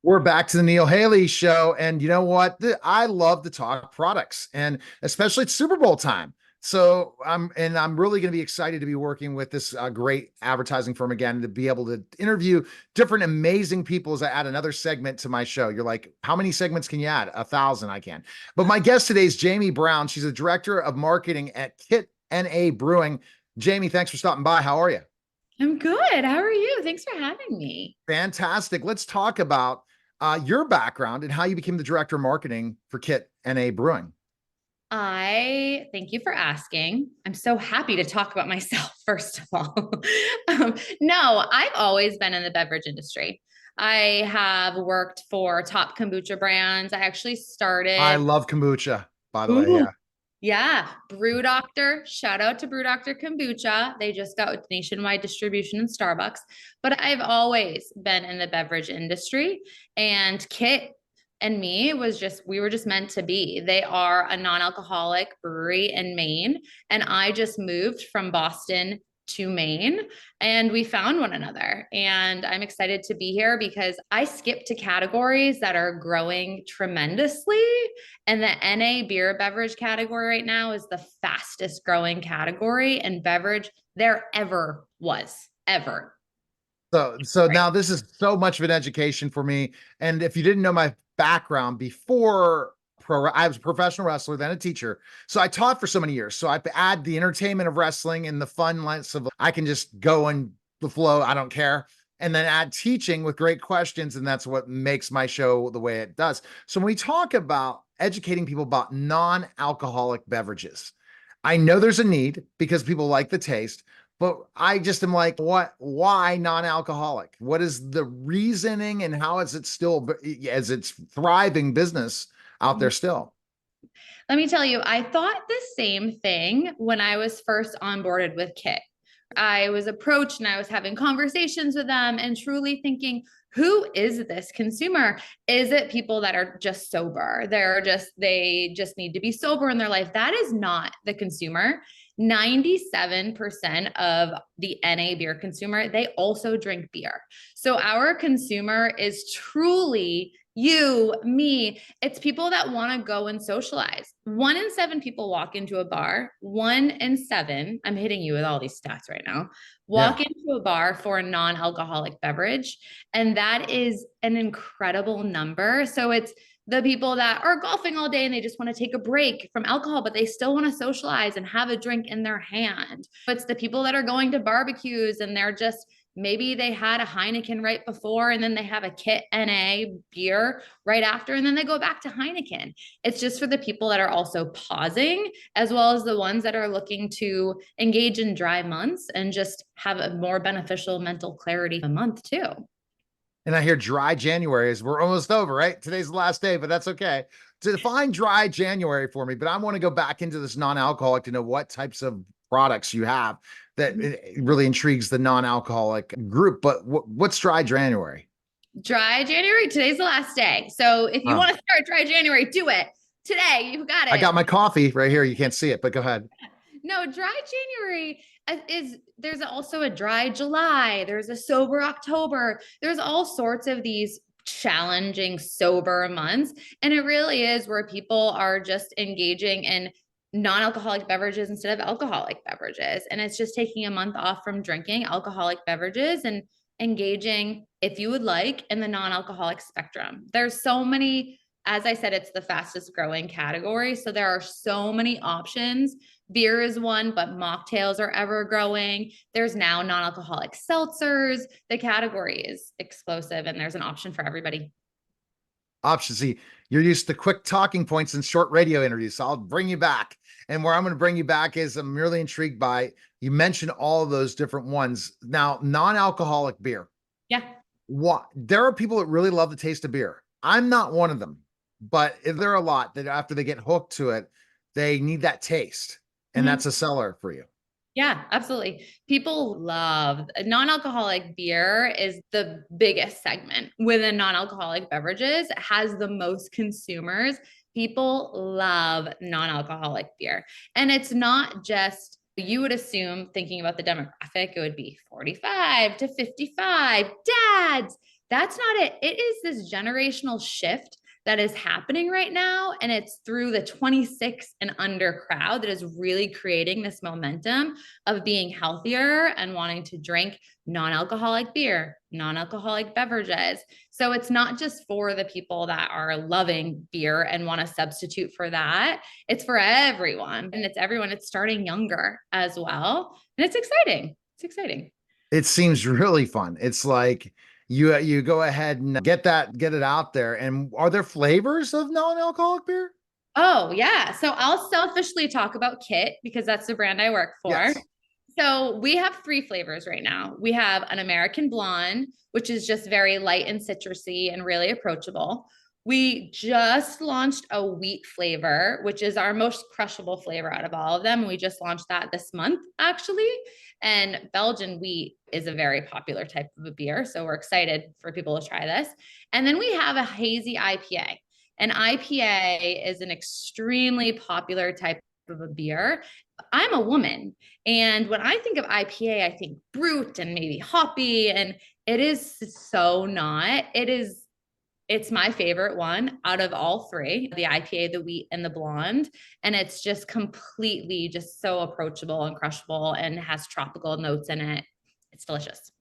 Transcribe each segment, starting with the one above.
We're back to the Neil Haley show. And you know what? I love to talk products and especially it's Super Bowl time. So I'm really going to be excited to be working with this great advertising firm again to be able to interview different amazing people as I add another segment to my show. You're like, how many segments can you add? 1,000 I can. But my guest today is Jayme Brown. She's a director of marketing at Kit NA Brewing. Jayme, thanks for stopping by. How are you? I'm good. How are you? Thanks for having me. Fantastic. Let's talk about your background and how you became the director of marketing for Kit NA Brewing. I thank you for asking. I'm so happy to talk about myself, first of all. No, I've always been in the beverage industry. I have worked for top kombucha brands. I actually I started, love kombucha, by the way. ooh, Yeah. yeah, Brew Doctor. Shout out to Brew Doctor Kombucha. They just got nationwide distribution in Starbucks. But I've always been in the beverage industry, and Kit and me was just we were just meant to be. They are a non-alcoholic brewery in Maine, and I just moved from Boston to Maine and we found one another. And I'm excited to be here because I skip to categories that are growing tremendously. And the NA beer beverage category right now is the fastest growing category in beverage there ever was, ever. So Right. now this is so much of an education for me. And if you didn't know my background before I was a professional wrestler, then a teacher. So I taught for so many years. So I add the entertainment of wrestling and the fun lines of I can just go and the flow. I don't care. And then add teaching with great questions. And that's what makes my show the way it does. So when we talk about educating people about non-alcoholic beverages, I know there's a need because people like the taste, but I just am like, what? Why non-alcoholic? What is the reasoning, and how is it still as it's thriving business out there still? Let me tell you, I thought the same thing when I was first onboarded with Kit. I was approached and I was having conversations with them and truly thinking, who is this consumer? Is it people that are just sober? They just need to be sober in their life. That is not the consumer. 97% of the NA beer consumer, they also drink beer. So our consumer is truly you, me. It's people that want to go and socialize. 1 in 7 people walk into a bar. 1 in 7, I'm hitting you with all these stats right now, Yeah. walk into a bar for a non alcoholic beverage. And that is an incredible number. So it's the people that are golfing all day and they just want to take a break from alcohol, but they still want to socialize and have a drink in their hand. It's the people that are going to barbecues and they're just maybe they had a Heineken right before and then they have a Kit NA beer right after and then they go back to Heineken. It's just for the people that are also pausing as well as the ones that are looking to engage in dry months and just have a more beneficial mental clarity a month too. And I hear dry January is we're almost over, right? Today's the last day, but that's okay. To define dry January for me, but I want to go back into this non-alcoholic to know what types of products you have that it really intrigues the non-alcoholic group. But what's dry January? Dry January, today's the last day. So if you Oh, want to start dry January, do it today. You got I it. got my coffee right here. You can't see it, but go ahead. No, dry January is there's also a dry July, there's a sober October, there's all sorts of these challenging sober months. And it really is where people are just engaging in non-alcoholic beverages instead of alcoholic beverages. And it's just taking a month off from drinking alcoholic beverages and engaging, if you would like, in the non-alcoholic spectrum. There's so many, as I said, it's the fastest growing category. So there are so many options. Beer is one, but mocktails are ever growing. There's now non-alcoholic seltzers. The category is explosive and there's an option for everybody. Option C. You're used to quick talking points and short radio interviews. So I'll bring you back. And where I'm going to bring you back is I'm really intrigued by you mentioned all of those different ones. Now, non-alcoholic beer. Yeah. What there are people that really love the taste of beer. I'm not one of them, but there are a lot that after they get hooked to it, they need that taste. And Mm-hmm. that's a seller for you. Yeah, absolutely. People love non-alcoholic beer is the biggest segment within non-alcoholic beverages. It has the most consumers. People love non-alcoholic beer. And it's not just you would assume thinking about the demographic, it would be 45 to 55 dads. That's not it. It is this generational shift that is happening right now. And it's through the 26 and under crowd that is really creating this momentum of being healthier and wanting to drink non-alcoholic beer, non-alcoholic beverages. So it's not just for the people that are loving beer and want to substitute for that. It's for everyone. And it's everyone. It's starting younger as well. And it's exciting. It's exciting. It seems really fun. It's like you go ahead and get it out there. And are there flavors of non-alcoholic beer? Oh, yeah. So I'll selfishly talk about Kit because that's the brand I work for. Yes. So we have 3 flavors right now. We have an American blonde, which is just very light and citrusy and really approachable. We just launched a wheat flavor, which is our most crushable flavor out of all of them. We just launched that this month, actually. And Belgian wheat is a very popular type of a beer. So we're excited for people to try this. And then we have a hazy IPA. An IPA is an extremely popular type of a beer. I'm a woman. And when I think of IPA, I think brute and maybe hoppy. And it is so not. It's my favorite one out of all 3, the IPA, the wheat, and the blonde. And it's just completely just so approachable and crushable and has tropical notes in it. It's delicious.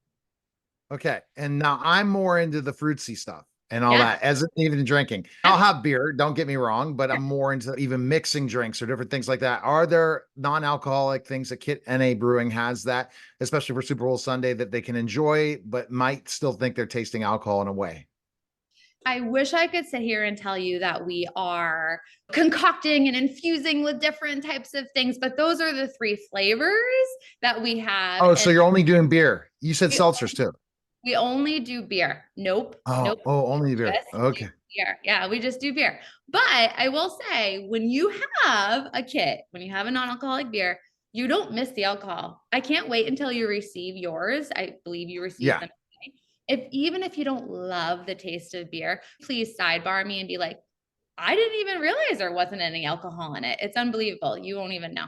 Okay. And now I'm more into the fruitsy stuff and all Yeah. that, as even drinking. I'll have beer, don't get me wrong, but I'm more into even mixing drinks or different things like that. Are there non-alcoholic things that Kit NA Brewing has that, especially for Super Bowl Sunday, that they can enjoy, but might still think they're tasting alcohol in a way? I wish I could sit here and tell you that we are concocting and infusing with different types of things, but those are the 3 flavors that we have. Oh, so And you're only doing beer. You said we, seltzers too. we only do beer. Nope. Oh, Nope. only beer. Just do Okay. beer. Yeah, we just do beer. But I will say, when you have a kit, when you have a non-alcoholic beer, you don't miss the alcohol. I can't wait until you receive yours. I believe you receive Yeah. them. Even if you don't love the taste of beer, please sidebar me and be like, I didn't even realize there wasn't any alcohol in it. It's unbelievable. You won't even know.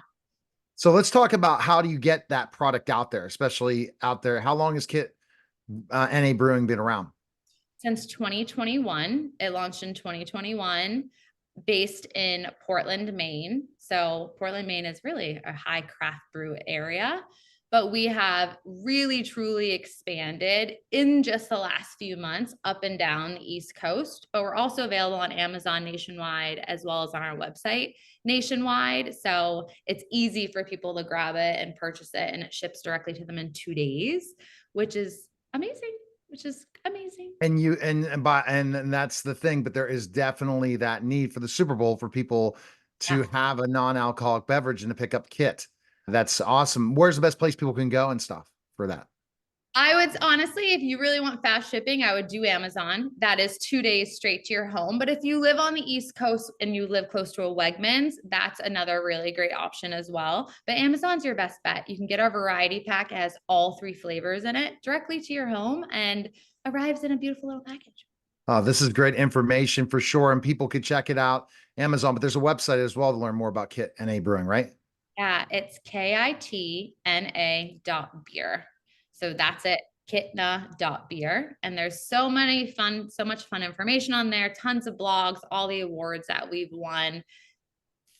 So let's talk about how do you get that product out there, especially out there. How long has Kit NA Brewing been around? Since 2021, it launched in 2021, based in Portland, Maine. So Portland, Maine is really a high craft brew area, but we have really truly expanded in just the last few months up and down the East Coast. But we're also available on Amazon nationwide as well as on our website nationwide. So it's easy for people to grab it and purchase it, and it ships directly to them in 2 days, which is amazing. Which is amazing. And that's the thing, but there is definitely that need for the Super Bowl for people to Yeah. have a non-alcoholic beverage and to pick up Kit. That's awesome. Where's the best place people can go and stuff for that? I would honestly, if you really want fast shipping, I would do Amazon. That is 2 days straight to your home. But if you live on the East Coast and you live close to a Wegmans, that's another really great option as well. But Amazon's your best bet. You can get our variety pack. It has all 3 flavors in it directly to your home and arrives in a beautiful little package. Oh, this is great information for sure. And people could check it out, Amazon, but there's a website as well to learn more about Kit NA Brewing, right? Yeah, it's kitna.beer. So that's it, kitna.beer. And there's so much fun information on there, tons of blogs, all the awards that we've won,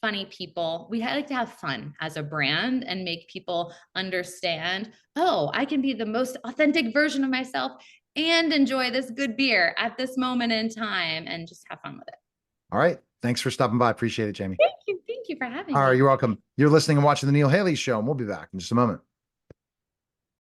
funny people. We like to have fun as a brand and make people understand, oh, I can be the most authentic version of myself and enjoy this good beer at this moment in time and just have fun with it. All right. Thanks for stopping by. Appreciate it, Jayme. Thank you. Thank you for having All right. me. You're welcome. You're listening and watching the Neil Haley Show, and we'll be back in just a moment.